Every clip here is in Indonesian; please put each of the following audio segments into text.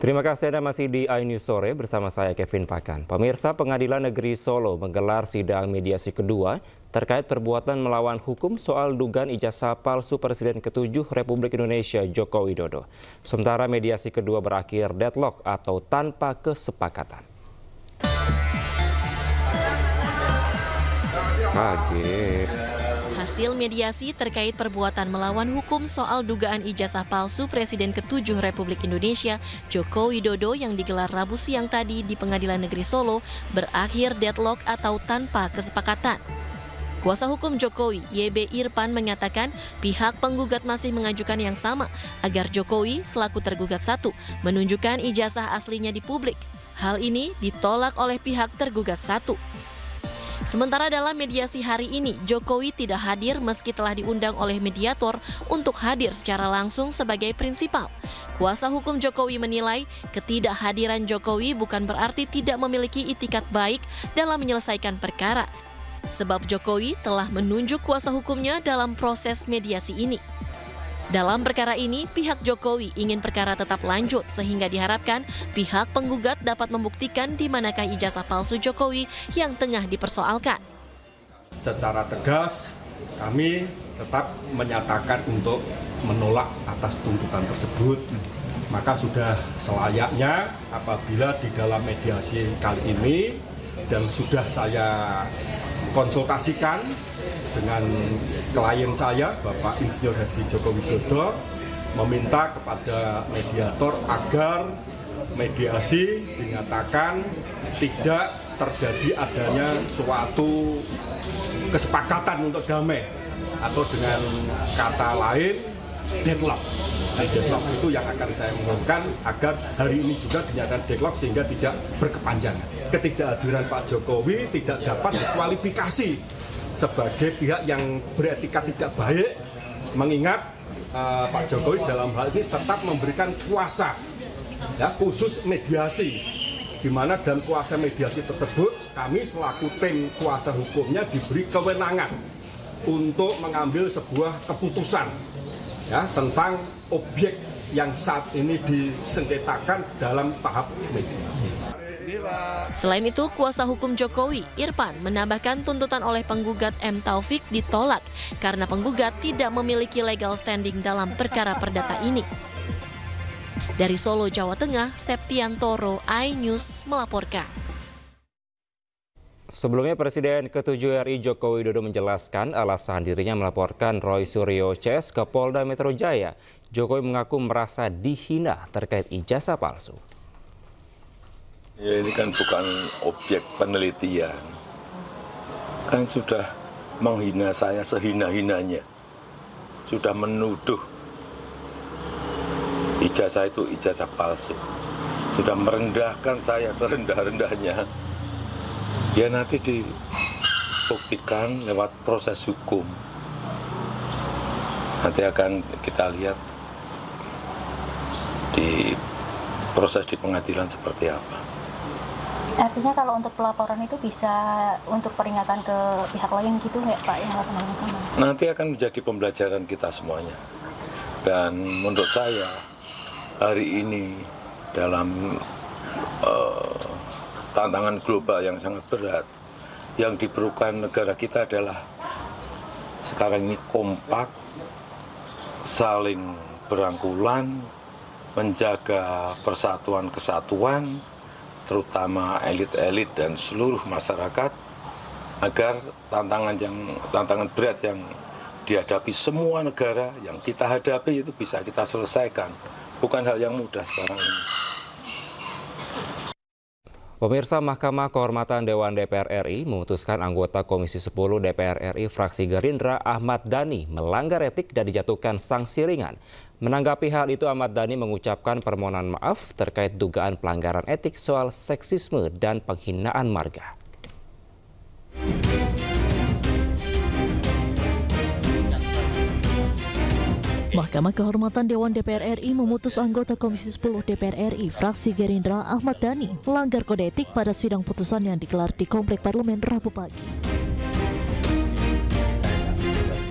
Terima kasih Anda masih di iNews Sore bersama saya Kevin Pakan. Pemirsa, Pengadilan Negeri Solo menggelar sidang mediasi kedua terkait perbuatan melawan hukum soal dugaan ijazah palsu Presiden ke-7 Republik Indonesia Joko Widodo. Sementara mediasi kedua berakhir deadlock atau tanpa kesepakatan. Kaget. Hasil mediasi terkait perbuatan melawan hukum soal dugaan ijazah palsu Presiden ke-7 Republik Indonesia Joko Widodo yang digelar Rabu siang tadi di Pengadilan Negeri Solo berakhir deadlock atau tanpa kesepakatan. Kuasa hukum Jokowi, YB Irfan, mengatakan pihak penggugat masih mengajukan yang sama agar Jokowi selaku tergugat 1 menunjukkan ijazah aslinya di publik. Hal ini ditolak oleh pihak tergugat 1. Sementara dalam mediasi hari ini, Jokowi tidak hadir meski telah diundang oleh mediator untuk hadir secara langsung sebagai prinsipal. Kuasa hukum Jokowi menilai ketidakhadiran Jokowi bukan berarti tidak memiliki itikat baik dalam menyelesaikan perkara, sebab Jokowi telah menunjuk kuasa hukumnya dalam proses mediasi ini. Dalam perkara ini, pihak Jokowi ingin perkara tetap lanjut sehingga diharapkan pihak penggugat dapat membuktikan di manakah ijazah palsu Jokowi yang tengah dipersoalkan. Secara tegas, kami tetap menyatakan untuk menolak atas tuntutan tersebut. Maka sudah selayaknya apabila di dalam mediasi kali ini dan sudah saya konsultasikan dengan klien saya, Bapak Insinyur Haji Joko Widodo, meminta kepada mediator agar mediasi dinyatakan tidak terjadi adanya suatu kesepakatan untuk damai, atau dengan kata lain deadlock. Deadlock itu yang akan saya mohonkan agar hari ini juga dinyatakan deadlock sehingga tidak berkepanjangan. Ketidakhadiran Pak Jokowi tidak dapat dikualifikasi sebagai pihak yang beretika tidak baik, mengingat Pak Jokowi dalam hal ini tetap memberikan kuasa, ya, khusus mediasi, di mana dalam kuasa mediasi tersebut kami selaku tim kuasa hukumnya diberi kewenangan untuk mengambil sebuah keputusan, ya, tentang objek yang saat ini disengketakan dalam tahap mediasi. Selain itu, kuasa hukum Jokowi, Irfan, menambahkan tuntutan oleh penggugat M. Taufik ditolak karena penggugat tidak memiliki legal standing dalam perkara perdata ini. Dari Solo, Jawa Tengah, Septiantoro, iNews melaporkan. Sebelumnya Presiden ke-7 RI Joko Widodo menjelaskan alasan dirinya melaporkan Roy Suryo CS ke Polda Metro Jaya. Jokowi mengaku merasa dihina terkait ijazah palsu. Ya, ini kan bukan objek penelitian, kan sudah menghina saya sehina-hinanya, sudah menuduh ijazah itu ijazah palsu, sudah merendahkan saya serendah-rendahnya. Ya nanti dibuktikan lewat proses hukum, nanti akan kita lihat di proses di pengadilan seperti apa. Artinya kalau untuk pelaporan itu bisa untuk peringatan ke pihak lain gitu nggak Pak, yang lakukan sama? Nanti akan menjadi pembelajaran kita semuanya. Dan menurut saya hari ini dalam tantangan global yang sangat berat, yang diperlukan negara kita adalah sekarang ini kompak, saling berangkulan, menjaga persatuan kesatuan, terutama elit-elit dan seluruh masyarakat, agar tantangan berat yang dihadapi semua negara yang kita hadapi itu bisa kita selesaikan. Bukan hal yang mudah sekarang ini. Pemirsa, Mahkamah Kehormatan Dewan DPR RI memutuskan anggota Komisi 10 DPR RI fraksi Gerindra Ahmad Dhani melanggar etik dan dijatuhkan sanksi ringan. Menanggapi hal itu, Ahmad Dhani mengucapkan permohonan maaf terkait dugaan pelanggaran etik soal seksisme dan penghinaan marga. Mahkamah Kehormatan Dewan DPR RI memutus anggota Komisi 10 DPR RI fraksi Gerindra Ahmad Dhani melanggar kode etik pada sidang putusan yang digelar di Komplek Parlemen Rabu pagi.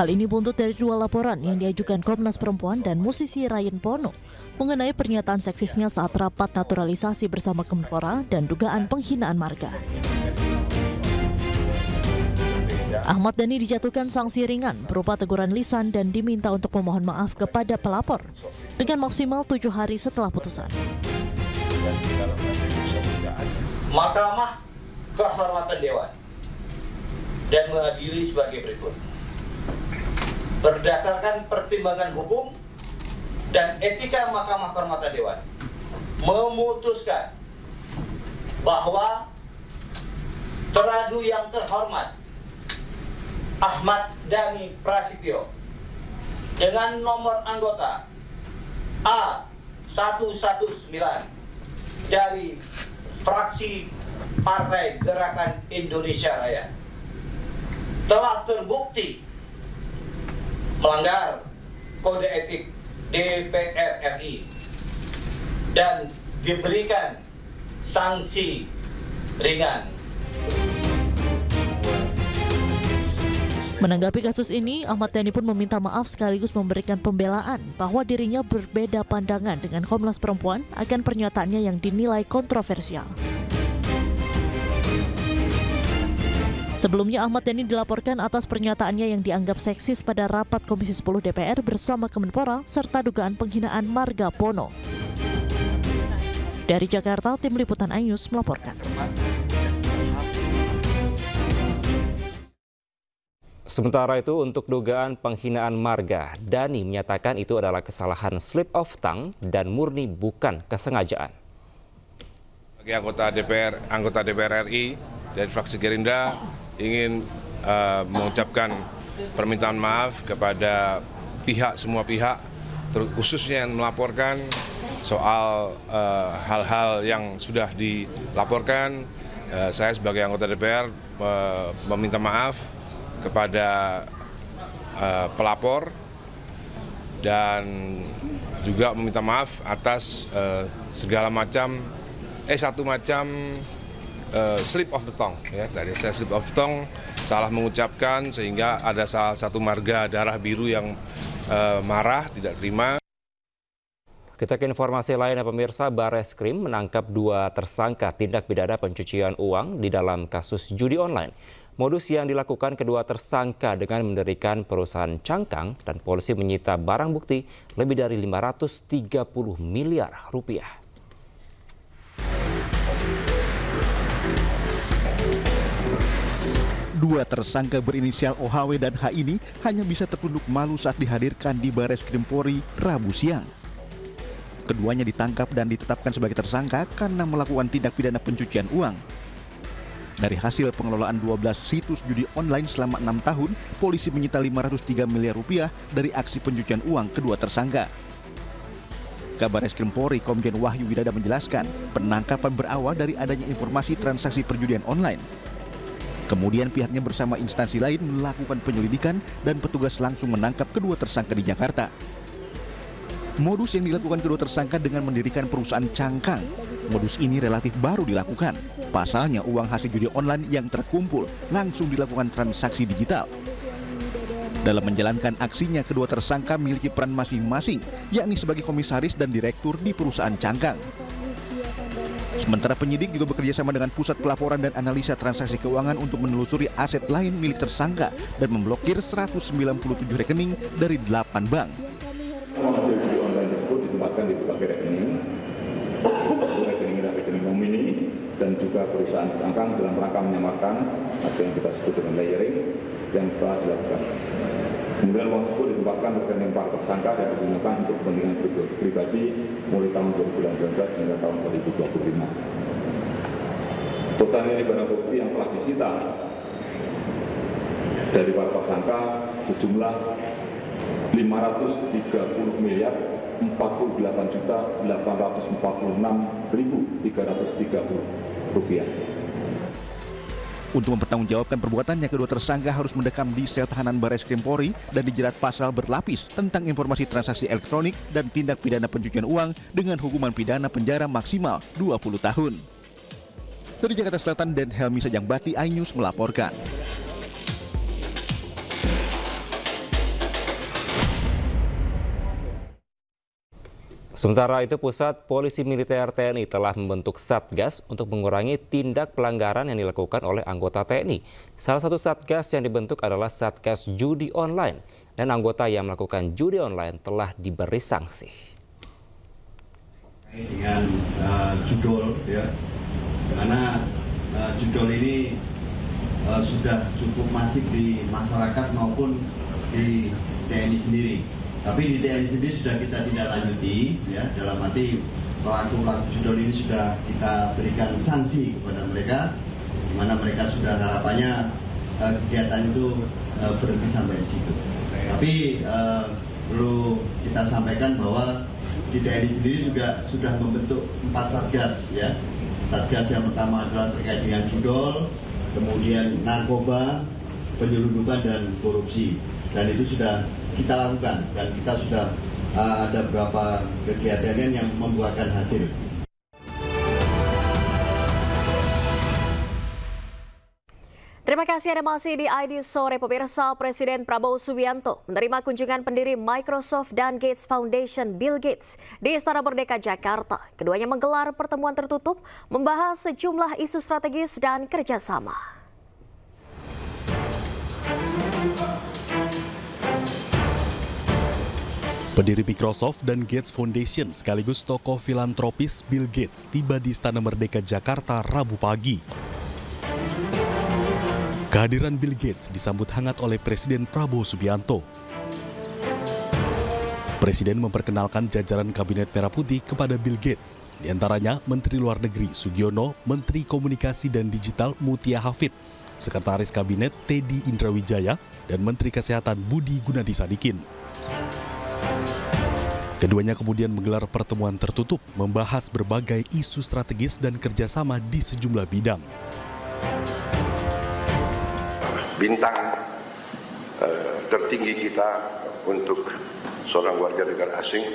Hal ini buntut dari 2 laporan yang diajukan Komnas Perempuan dan musisi Ryan Pono mengenai pernyataan seksisnya saat rapat naturalisasi bersama Kemenpora dan dugaan penghinaan marga. Ahmad Dhani dijatuhkan sanksi ringan berupa teguran lisan dan diminta untuk memohon maaf kepada pelapor dengan maksimal 7 hari setelah putusan. Mahkamah Kehormatan Dewan dan mengadili sebagai berikut. Berdasarkan pertimbangan hukum dan etika Mahkamah Kehormatan Dewan memutuskan bahwa teradu yang terhormat Ahmad Dhani Prasetyo dengan nomor anggota A119 dari fraksi Partai Gerakan Indonesia Raya telah terbukti melanggar kode etik DPR RI dan diberikan sanksi ringan. Menanggapi kasus ini, Ahmad Dhani pun meminta maaf sekaligus memberikan pembelaan bahwa dirinya berbeda pandangan dengan Komnas Perempuan akan pernyataannya yang dinilai kontroversial. Sebelumnya, Ahmad Dhani dilaporkan atas pernyataannya yang dianggap seksis pada rapat Komisi 10 DPR bersama Kemenpora serta dugaan penghinaan marga Pono. Dari Jakarta, Tim Liputan iNews melaporkan. Sementara itu, untuk dugaan penghinaan marga, Dhani menyatakan itu adalah kesalahan slip of tongue dan murni bukan kesengajaan. Bagi anggota DPR RI dari fraksi Gerindra ingin mengucapkan permintaan maaf kepada semua pihak, khususnya yang melaporkan soal hal-hal yang sudah dilaporkan. Saya sebagai anggota DPR meminta maaf kepada pelapor dan juga meminta maaf atas segala macam satu macam slip of the tongue, ya. Tadi saya slip of the tongue, salah mengucapkan sehingga ada salah satu marga darah biru yang marah, tidak terima. Kita ke informasi lainnya, pemirsa. Bareskrim menangkap 2 tersangka tindak pidana pencucian uang di dalam kasus judi online. Modus yang dilakukan kedua tersangka dengan mendirikan perusahaan cangkang dan polisi menyita barang bukti lebih dari 530 miliar rupiah. Dua tersangka berinisial OHW dan H ini hanya bisa tertunduk malu saat dihadirkan di Bareskrim Polri Rabu siang. Keduanya ditangkap dan ditetapkan sebagai tersangka karena melakukan tindak pidana pencucian uang. Dari hasil pengelolaan 12 situs judi online selama 6 tahun, polisi menyita 503 miliar rupiah dari aksi pencucian uang kedua tersangka. Kabar Reskrim Polri Komjen Wahyu Widada menjelaskan, penangkapan berawal dari adanya informasi transaksi perjudian online. Kemudian pihaknya bersama instansi lain melakukan penyelidikan dan petugas langsung menangkap kedua tersangka di Jakarta. Modus yang dilakukan kedua tersangka dengan mendirikan perusahaan cangkang. Modus ini relatif baru dilakukan. Pasalnya uang hasil judi online yang terkumpul langsung dilakukan transaksi digital. Dalam menjalankan aksinya, kedua tersangka memiliki peran masing-masing, yakni sebagai komisaris dan direktur di perusahaan cangkang. Sementara penyidik juga bekerja sama dengan Pusat Pelaporan dan Analisa Transaksi Keuangan untuk menelusuri aset lain milik tersangka dan memblokir 197 rekening dari 8 bank. Hasil judi online tersebut ditempatkan di berbagai rekening, rekening nomini, dan juga perusahaan cangkang dalam rangka menyamarkan atau yang kita sebut dengan layering yang telah dilakukan. Kemudian uang tersebut ditempatkan di rekening para tersangka dan digunakan untuk kepentingan pribadi mulai tahun 2019 hingga tahun 2025. Total nilai barang bukti yang telah disita dari para tersangka sejumlah 530 miliar 48.846.330 rupiah. Untuk mempertanggungjawabkan perbuatannya, kedua tersangka harus mendekam di sel tahanan Bareskrim Polri dan dijerat pasal berlapis tentang informasi transaksi elektronik dan tindak pidana pencucian uang dengan hukuman pidana penjara maksimal 20 tahun. Dari Jakarta Selatan, dan Helmi Sajangbati, iNews melaporkan. Sementara itu, Pusat Polisi Militer TNI telah membentuk Satgas untuk mengurangi tindak pelanggaran yang dilakukan oleh anggota TNI. Salah satu Satgas yang dibentuk adalah Satgas Judi Online, dan anggota yang melakukan judi online telah diberi sanksi. Dengan judol, ya, karena judol ini sudah cukup masif di masyarakat maupun di TNI sendiri. Tapi di TNI sendiri sudah kita tidak lanjuti, ya, dalam arti pelaku-pelaku judol ini sudah kita berikan sanksi kepada mereka, di mana mereka sudah harapannya kegiatan itu berhenti sampai di situ. Tapi perlu kita sampaikan bahwa di TNI sendiri juga sudah membentuk 4 satgas, ya. Satgas yang pertama adalah terkait dengan judol, kemudian narkoba, penyelundupan dan korupsi. Dan itu sudah kita lakukan, dan kita sudah ada beberapa kegiatan yang membuahkan hasil. Terima kasih Anda masih di ID Sore. Pemirsa, Presiden Prabowo Subianto menerima kunjungan pendiri Microsoft dan Gates Foundation Bill Gates di Istana Merdeka Jakarta. Keduanya menggelar pertemuan tertutup membahas sejumlah isu strategis dan kerjasama. Pendiri Microsoft dan Gates Foundation sekaligus tokoh filantropis Bill Gates tiba di Istana Merdeka Jakarta Rabu pagi. Kehadiran Bill Gates disambut hangat oleh Presiden Prabowo Subianto. Presiden memperkenalkan jajaran Kabinet Merah Putih kepada Bill Gates, diantaranya Menteri Luar Negeri Sugiono, Menteri Komunikasi dan Digital Mutia Hafid, Sekretaris Kabinet Teddy Indrawijaya, dan Menteri Kesehatan Budi Gunadi Sadikin. Keduanya kemudian menggelar pertemuan tertutup membahas berbagai isu strategis dan kerjasama di sejumlah bidang. Bintang tertinggi kita untuk seorang warga negara asing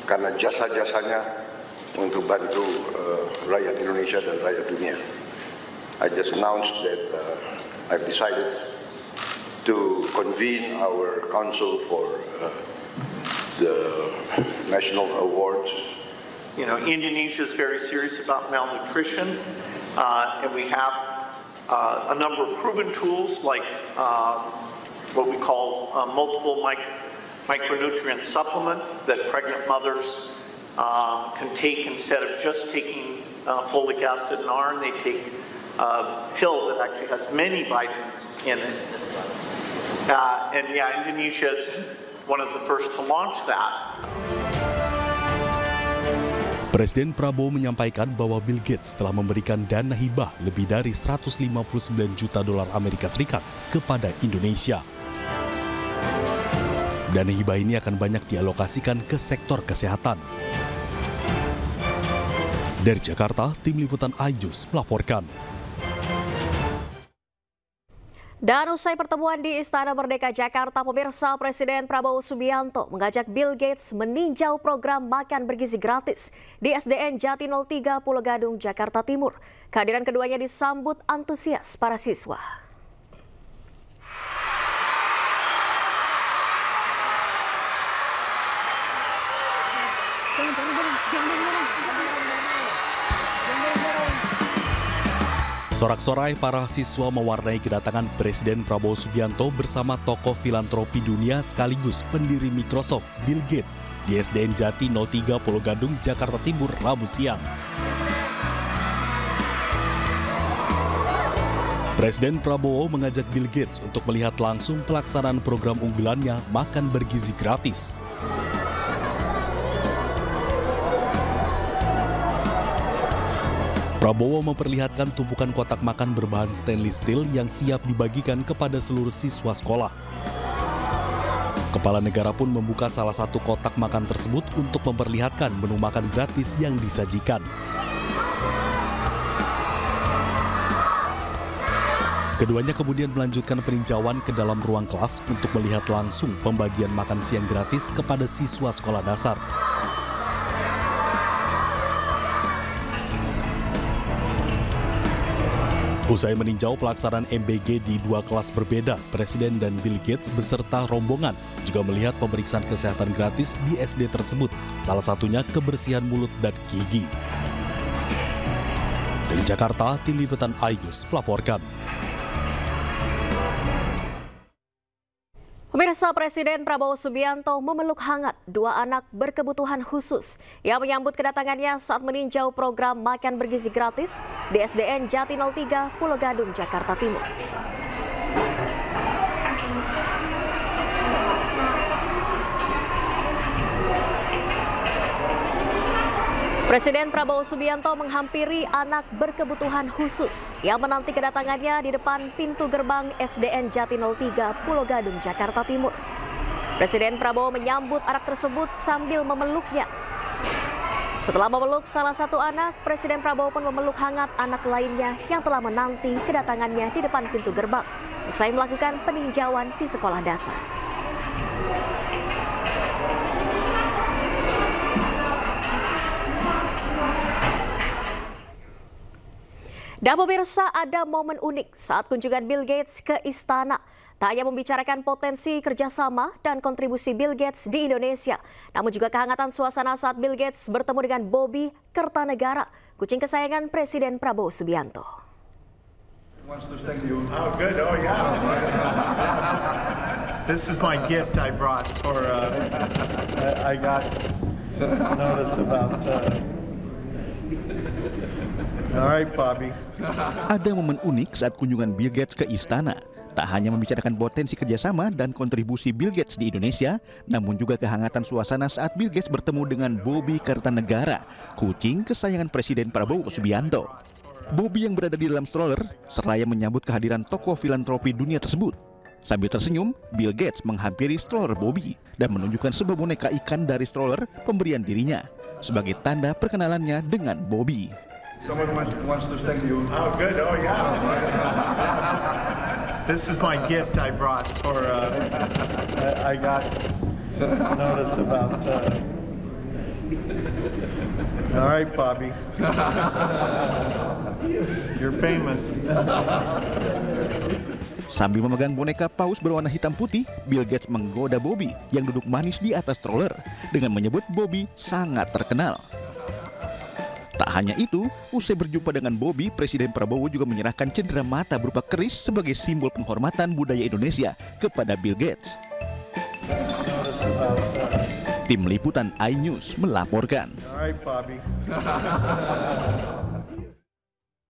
karena jasa-jasanya untuk bantu rakyat Indonesia dan rakyat dunia. I just announced that I've decided to convene our council for the national awards. You know, Indonesia is very serious about malnutrition, and we have a number of proven tools like what we call multiple micronutrient supplement that pregnant mothers can take instead of just taking folic acid and iron. They take a pill that actually has many vitamins in it. And yeah, Indonesia is one of the first to launch that. Presiden Prabowo menyampaikan bahwa Bill Gates telah memberikan dana hibah lebih dari 159 juta dolar Amerika Serikat kepada Indonesia. Dana hibah ini akan banyak dialokasikan ke sektor kesehatan. Dari Jakarta, Tim Liputan Ayus melaporkan. Dan usai pertemuan di Istana Merdeka Jakarta, pemirsa, Presiden Prabowo Subianto mengajak Bill Gates meninjau program makan bergizi gratis di SDN Jati 03 Pulau Gadung, Jakarta Timur. Kehadiran keduanya disambut antusias para siswa. Sorak-sorai para siswa mewarnai kedatangan Presiden Prabowo Subianto bersama tokoh filantropi dunia sekaligus pendiri Microsoft, Bill Gates, di SDN Jati 03 Pulau Gadung, Jakarta Timur, Rabu siang. Presiden Prabowo mengajak Bill Gates untuk melihat langsung pelaksanaan program unggulannya Makan Bergizi Gratis. Prabowo memperlihatkan tumpukan kotak makan berbahan stainless steel yang siap dibagikan kepada seluruh siswa sekolah. Kepala negara pun membuka salah satu kotak makan tersebut untuk memperlihatkan menu makan gratis yang disajikan. Keduanya kemudian melanjutkan peninjauan ke dalam ruang kelas untuk melihat langsung pembagian makan siang gratis kepada siswa sekolah dasar. Usai meninjau pelaksanaan MBG di 2 kelas berbeda, Presiden dan Bill Gates beserta rombongan juga melihat pemeriksaan kesehatan gratis di SD tersebut, salah satunya kebersihan mulut dan gigi. Dari Jakarta, Tim Liputan iNews melaporkan. Pemirsa, Presiden Prabowo Subianto memeluk hangat 2 anak berkebutuhan khusus yang menyambut kedatangannya saat meninjau program makan bergizi gratis di SDN Jati 03, Pulau Gadung, Jakarta Timur. Presiden Prabowo Subianto menghampiri anak berkebutuhan khusus yang menanti kedatangannya di depan pintu gerbang SDN Jati 03, Pulau Gadung, Jakarta Timur. Presiden Prabowo menyambut anak tersebut sambil memeluknya. Setelah memeluk salah satu anak, Presiden Prabowo pun memeluk hangat anak lainnya yang telah menanti kedatangannya di depan pintu gerbang, usai melakukan peninjauan di sekolah dasar. Dan pemirsa, ada momen unik saat kunjungan Bill Gates ke istana. Tak hanya membicarakan potensi kerjasama dan kontribusi Bill Gates di Indonesia, namun juga kehangatan suasana saat Bill Gates bertemu dengan Bobby Kertanegara, kucing kesayangan Presiden Prabowo Subianto. This is my gift I brought for. I got notice about. Alright, Bobby. Ada momen unik saat kunjungan Bill Gates ke istana. Tak hanya membicarakan potensi kerjasama dan kontribusi Bill Gates di Indonesia, namun juga kehangatan suasana saat Bill Gates bertemu dengan Bobby Kertanegara, kucing kesayangan Presiden Prabowo Subianto. Bobby yang berada di dalam stroller seraya menyambut kehadiran tokoh filantropi dunia tersebut. Sambil tersenyum, Bill Gates menghampiri stroller Bobby dan menunjukkan sebuah boneka ikan dari stroller pemberian dirinya sebagai tanda perkenalannya dengan Bobby. Someone wants to thank you. Oh, good. Oh, yeah. This is my gift I brought for. I got notice about. All right, Bobby. You're famous. Sambil memegang boneka paus berwarna hitam putih, Bill Gates menggoda Bobby yang duduk manis di atas stroller dengan menyebut Bobby sangat terkenal. Tak hanya itu, usai berjumpa dengan Bobby, Presiden Prabowo juga menyerahkan cendera mata berupa keris sebagai simbol penghormatan budaya Indonesia kepada Bill Gates. Tim Liputan iNews melaporkan. All right, Bobby.